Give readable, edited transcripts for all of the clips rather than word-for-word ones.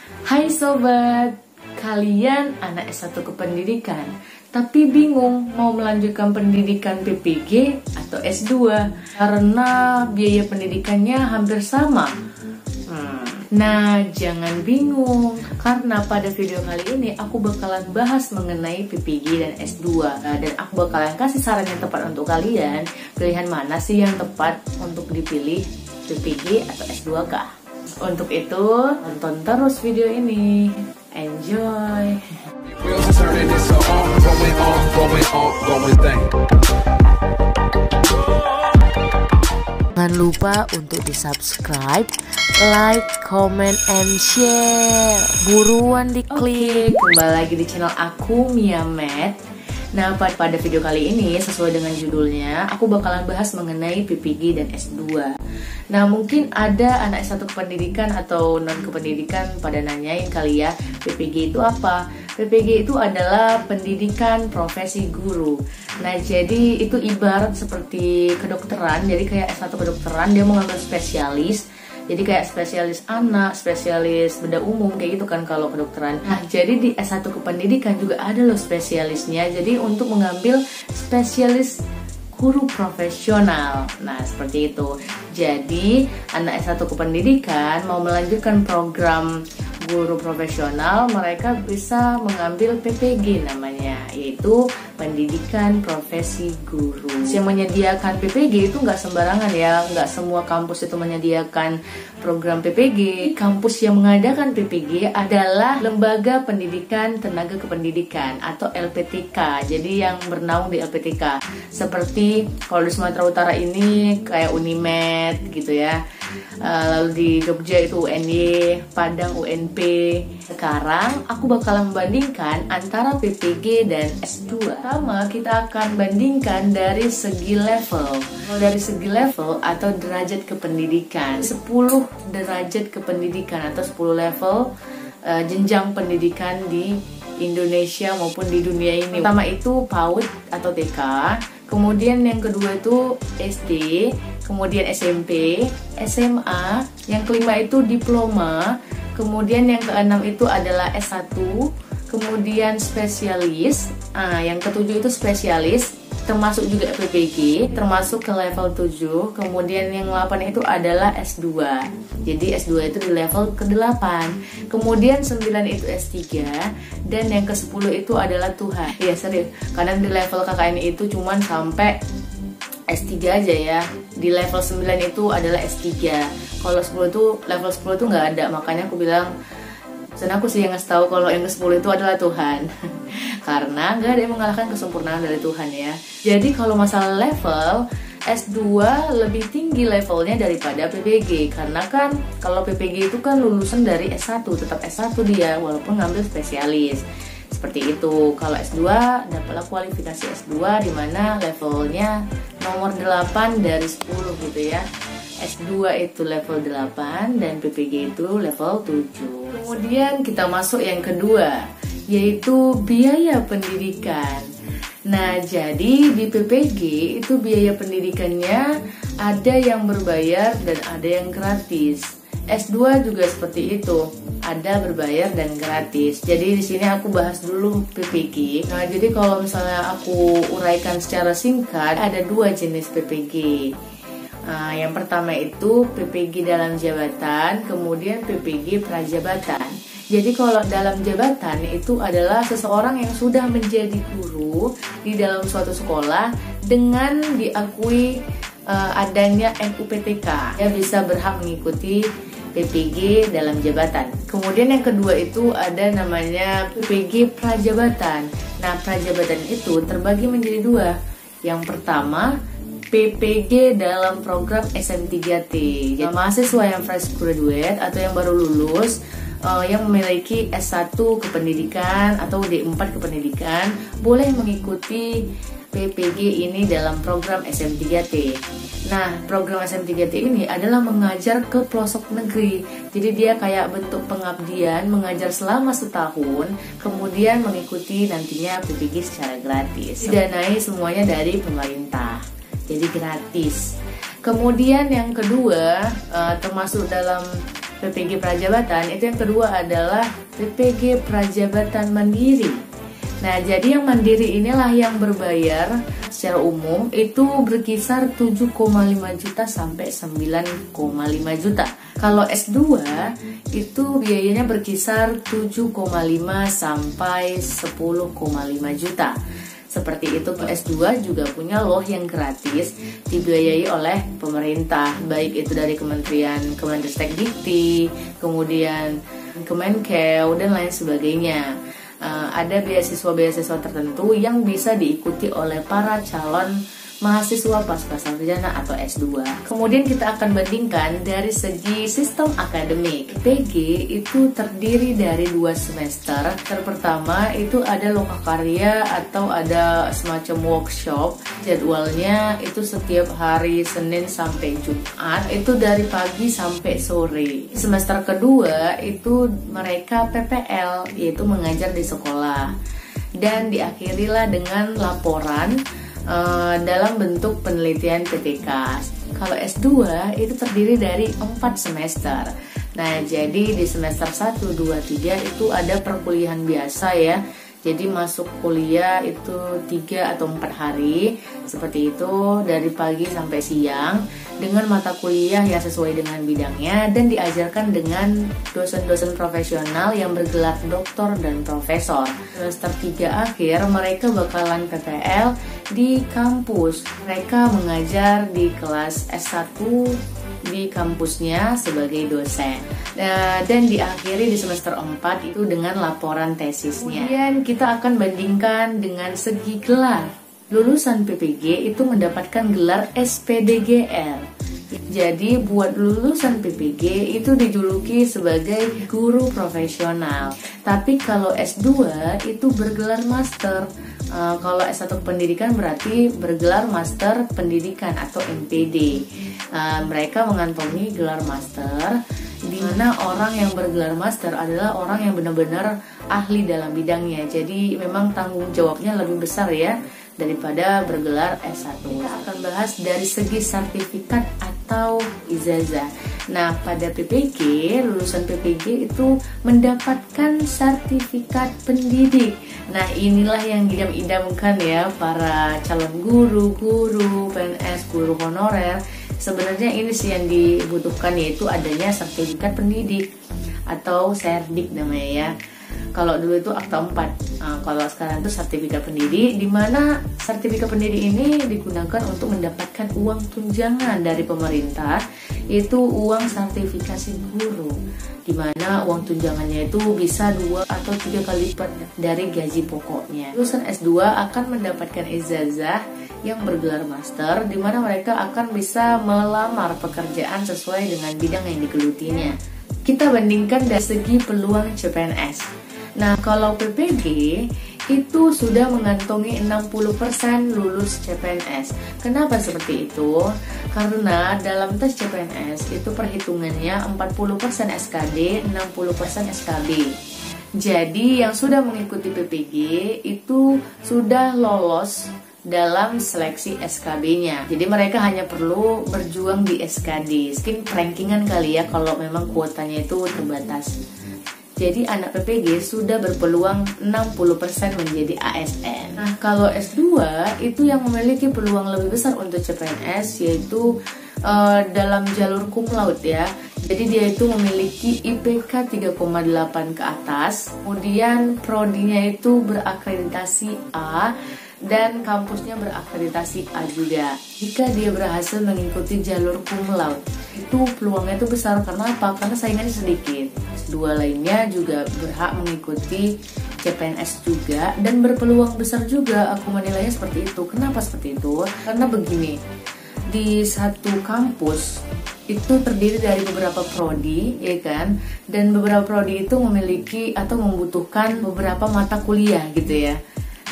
Hai sobat, kalian anak S1 Kependidikan tapi bingung mau melanjutkan pendidikan PPG atau S2 karena biaya pendidikannya hampir sama. Nah, jangan bingung, karena pada video kali ini aku bakalan bahas mengenai PPG dan S2. Dan aku bakalan kasih saran yang tepat untuk kalian, pilihan mana sih yang tepat untuk dipilih, PPG atau S2 kah? Untuk itu, tonton terus video ini. Enjoy! Jangan lupa untuk di-subscribe, like, comment, and share. Buruan diklik. Kembali lagi di channel aku, Mia Med. Nah, pada video kali ini, sesuai dengan judulnya, aku bakalan bahas mengenai PPG dan S2. Nah, mungkin ada anak S1 Kependidikan atau non-kependidikan pada nanyain kali ya, PPG itu apa? PPG itu adalah pendidikan profesi guru. Nah, jadi itu ibarat seperti kedokteran. Jadi kayak S1 kedokteran, dia mengambil spesialis. Jadi kayak spesialis anak, spesialis bedah umum, kayak gitu kan kalau kedokteran. Nah, jadi di S1 Kependidikan juga ada loh spesialisnya. Jadi untuk mengambil spesialis guru profesional. Nah, seperti itu. Jadi, anak S1 Kependidikan mau melanjutkan program guru profesional, mereka bisa mengambil PPG namanya, yaitu pendidikan profesi guru. Yang menyediakan PPG itu nggak sembarangan ya, nggak semua kampus itu menyediakan program PPG. Kampus yang mengadakan PPG adalah Lembaga Pendidikan Tenaga Kependidikan atau LPTK. Jadi yang bernaung di LPTK. Seperti kalau di Sumatera Utara ini kayak Unimed gitu ya. Lalu di Jogja itu UNY, Padang UNP. Sekarang aku bakalan membandingkan antara PPG dan S2. Pertama, kita akan bandingkan dari segi level. Dari segi level atau derajat kependidikan, 10 derajat kependidikan atau 10 level jenjang pendidikan di Indonesia maupun di dunia ini. Pertama itu PAUD atau TK, kemudian yang kedua itu SD, kemudian SMP, SMA, yang kelima itu diploma, kemudian yang keenam itu adalah S1, kemudian spesialis, yang ketujuh itu spesialis, termasuk juga PPG, termasuk ke level 7, kemudian yang 8 itu adalah S2. Jadi S2 itu di level ke-8, kemudian 9 itu S3, dan yang ke-10 itu adalah Tuhan. Ya serius, karena di level KKN itu cuman sampai S3 aja ya. Di level 9 itu adalah S3. Kalau 10 itu level 10 itu nggak ada, makanya aku bilang, dan aku sih yang ngasih tahu kalau yang ke-10 itu adalah Tuhan. Karena nggak ada yang mengalahkan kesempurnaan dari Tuhan ya. Jadi kalau masalah level, S2 lebih tinggi levelnya daripada PPG. Karena kan kalau PPG itu kan lulusan dari S1, tetap S1 dia walaupun ngambil spesialis. Seperti itu. Kalau S2 dapatlah kualifikasi S2 di mana levelnya nomor 8 dari 10 gitu ya. S2 itu level 8 dan PPG itu level 7. Kemudian kita masuk yang kedua, yaitu biaya pendidikan. Nah, jadi di PPG itu biaya pendidikannya ada yang berbayar dan ada yang gratis. S2 juga seperti itu, ada berbayar dan gratis. Jadi di sini aku bahas dulu PPG. Nah, jadi kalau misalnya aku uraikan secara singkat, ada dua jenis PPG. Yang pertama itu PPG dalam jabatan, kemudian PPG prajabatan. Jadi kalau dalam jabatan itu adalah seseorang yang sudah menjadi guru di dalam suatu sekolah dengan diakui adanya NUPTK. Dia bisa berhak mengikuti PPG dalam jabatan. Kemudian yang kedua itu ada namanya PPG prajabatan. Nah, prajabatan itu terbagi menjadi dua. Yang pertama, PPG dalam program SM3T. Jadi mahasiswa yang fresh graduate atau yang baru lulus yang memiliki S1 kependidikan atau D4 kependidikan boleh mengikuti PPG ini dalam program SM3T. Nah, program SM3T ini adalah mengajar ke pelosok negeri. Jadi dia kayak bentuk pengabdian, mengajar selama setahun, kemudian mengikuti nantinya PPG secara gratis. Didanai semuanya dari pemerintah. Jadi gratis. Kemudian yang kedua, termasuk dalam PPG Prajabatan, itu yang kedua adalah PPG Prajabatan Mandiri. Nah, jadi yang mandiri inilah yang berbayar secara umum itu berkisar 7,5 juta sampai 9,5 juta. Kalau S2 itu biayanya berkisar 7,5 sampai 10,5 juta. Seperti itu, S2 juga punya loh yang gratis dibiayai oleh pemerintah, baik itu dari Kemendikti, kemudian Kemenkeu dan lain sebagainya. Ada beasiswa-beasiswa tertentu yang bisa diikuti oleh para calon mahasiswa pasca sarjana atau S2. Kemudian kita akan bandingkan dari segi sistem akademik. PG itu terdiri dari 2 semester. Pertama itu ada lokakarya atau ada semacam workshop. Jadwalnya itu setiap hari Senin sampai Jumat, itu dari pagi sampai sore. Semester kedua itu mereka PPL, yaitu mengajar di sekolah. Dan diakhirilah dengan laporan dalam bentuk penelitian PTK. Kalau S2 itu terdiri dari 4 semester. Nah, jadi di semester 1, 2, 3 itu ada perkuliahan biasa ya. Jadi masuk kuliah itu 3 atau 4 hari, seperti itu, dari pagi sampai siang, dengan mata kuliah yang sesuai dengan bidangnya dan diajarkan dengan dosen-dosen profesional yang bergelar doktor dan profesor. Semester 3 akhir mereka bakalan PPL di kampus. Mereka mengajar di kelas S1 di kampusnya sebagai dosen. Dan diakhiri di semester 4 itu dengan laporan tesisnya. Kemudian kita akan bandingkan dengan segi gelar. Lulusan PPG itu mendapatkan gelar SPDGR. Jadi buat lulusan PPG itu dijuluki sebagai guru profesional. Tapi kalau S2 itu bergelar master. Kalau S1 pendidikan berarti bergelar master pendidikan atau MPD. Mereka mengantongi gelar master, di mana orang yang bergelar master adalah orang yang benar-benar ahli dalam bidangnya. Jadi memang tanggung jawabnya lebih besar ya daripada bergelar S1. Kita akan bahas dari segi sertifikat atau ijazah. Nah, pada PPG, lulusan PPG itu mendapatkan sertifikat pendidik. Nah, inilah yang diidam-idamkan ya para calon guru, PNS, guru honorer. Sebenarnya ini sih yang dibutuhkan, yaitu adanya sertifikat pendidik atau serdik namanya ya. Kalau dulu itu akta 4, kalau sekarang itu sertifikat pendidik, di mana sertifikat pendidik ini digunakan untuk mendapatkan uang tunjangan dari pemerintah, yaitu uang sertifikasi guru, di mana uang tunjangannya itu bisa 2 atau 3 kali lipat dari gaji pokoknya. Lulusan S2 akan mendapatkan ijazah yang bergelar master, di mana mereka akan bisa melamar pekerjaan sesuai dengan bidang yang digelutinya. Kita bandingkan dari segi peluang CPNS. Nah, kalau PPG itu sudah mengantongi 60% lulus CPNS. Kenapa seperti itu? Karena dalam tes CPNS itu perhitungannya 40% SKD, 60% SKB. Jadi yang sudah mengikuti PPG itu sudah lolos dalam seleksi SKB-nya. Jadi mereka hanya perlu berjuang di SKD. Mungkin rankingan kali ya kalau memang kuotanya itu terbatas. Jadi anak PPG sudah berpeluang 60% menjadi ASN. Nah, kalau S2 itu yang memiliki peluang lebih besar untuk CPNS, yaitu dalam jalur cum laude ya. Jadi dia itu memiliki IPK 3,8 ke atas. Kemudian prodinya itu berakreditasi A dan kampusnya berakreditasi A juga. Jika dia berhasil mengikuti jalur cum laude, itu peluangnya itu besar. Karena apa? Karena saingannya sedikit. S2 lainnya juga berhak mengikuti CPNS juga dan berpeluang besar juga. Aku menilainya seperti itu. Kenapa seperti itu? Karena begini, di satu kampus itu terdiri dari beberapa prodi, ya kan? Dan beberapa prodi itu memiliki atau membutuhkan beberapa mata kuliah gitu ya.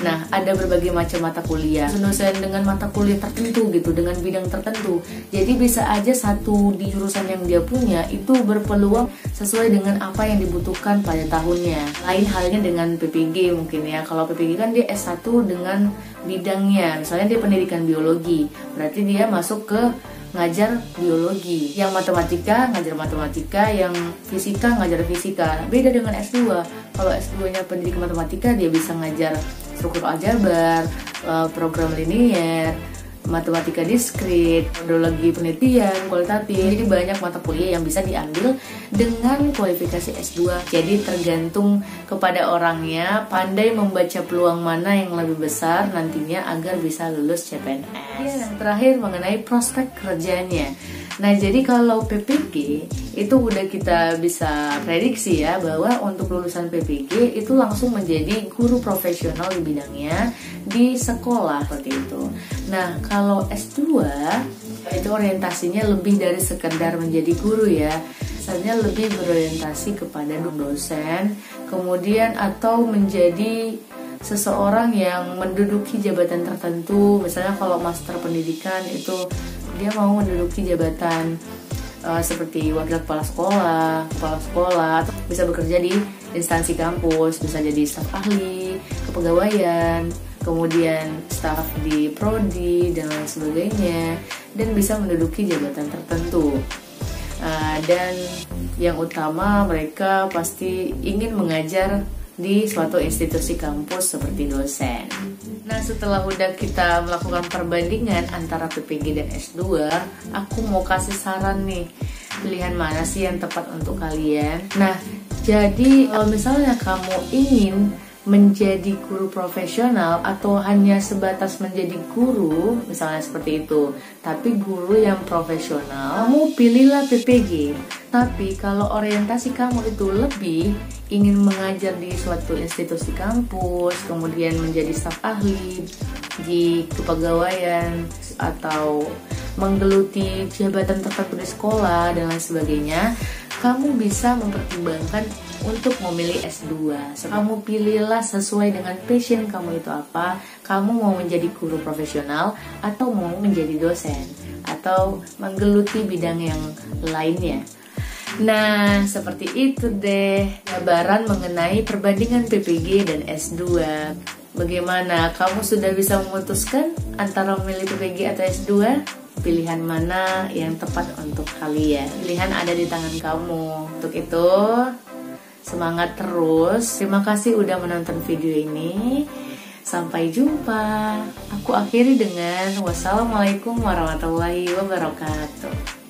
Nah, ada berbagai macam mata kuliah, dosen dengan mata kuliah tertentu gitu, dengan bidang tertentu. Jadi bisa aja satu di jurusan yang dia punya itu berpeluang sesuai dengan apa yang dibutuhkan pada tahunnya. Lain halnya dengan PPG mungkin ya. Kalau PPG kan dia S1 dengan bidangnya, misalnya dia pendidikan biologi, berarti dia masuk ke ngajar biologi, yang matematika ngajar matematika, yang fisika ngajar fisika. Beda dengan S2. Kalau S2-nya pendidik matematika, dia bisa ngajar struktur aljabar, program linier, matematika diskrit, metodologi penelitian, kualitatif. Jadi banyak mata kuliah yang bisa diambil dengan kualifikasi S2. Jadi tergantung kepada orangnya pandai membaca peluang mana yang lebih besar nantinya agar bisa lulus CPNS. Yang terakhir mengenai prospek kerjanya. Nah, jadi kalau PPG itu udah kita bisa prediksi ya, bahwa untuk lulusan PPG itu langsung menjadi guru profesional di bidangnya di sekolah seperti itu. Nah, kalau S2 itu orientasinya lebih dari sekedar menjadi guru ya. Misalnya lebih berorientasi kepada dosen, kemudian atau menjadi seseorang yang menduduki jabatan tertentu. Misalnya kalau master pendidikan itu dia mau menduduki jabatan seperti wakil kepala sekolah, atau bisa bekerja di instansi kampus, bisa jadi staf ahli, kepegawaian, kemudian staf di prodi dan lain sebagainya, dan bisa menduduki jabatan tertentu. Dan yang utama mereka pasti ingin mengajar di suatu institusi kampus seperti dosen. Nah, setelah udah kita melakukan perbandingan antara PPG dan S2, aku mau kasih saran nih, pilihan mana sih yang tepat untuk kalian. Nah, jadi kalau misalnya kamu ingin menjadi guru profesional atau hanya sebatas menjadi guru, misalnya seperti itu, tapi guru yang profesional, kamu pilihlah PPG. Tapi kalau orientasi kamu itu lebih ingin mengajar di suatu institusi kampus, kemudian menjadi staf ahli di kepegawaian atau menggeluti jabatan tertentu di sekolah dan lain sebagainya, kamu bisa mempertimbangkan untuk memilih S2. Kamu pilihlah sesuai dengan passion kamu itu apa. Kamu mau menjadi guru profesional atau mau menjadi dosen atau menggeluti bidang yang lainnya. Nah, seperti itu deh gambaran mengenai perbandingan PPG dan S2. Bagaimana? Kamu sudah bisa memutuskan antara memilih PPG atau S2? Pilihan mana yang tepat untuk kalian? Pilihan ada di tangan kamu. Untuk itu, semangat terus. Terima kasih udah menonton video ini. Sampai jumpa. Aku akhiri dengan wassalamualaikum warahmatullahi wabarakatuh.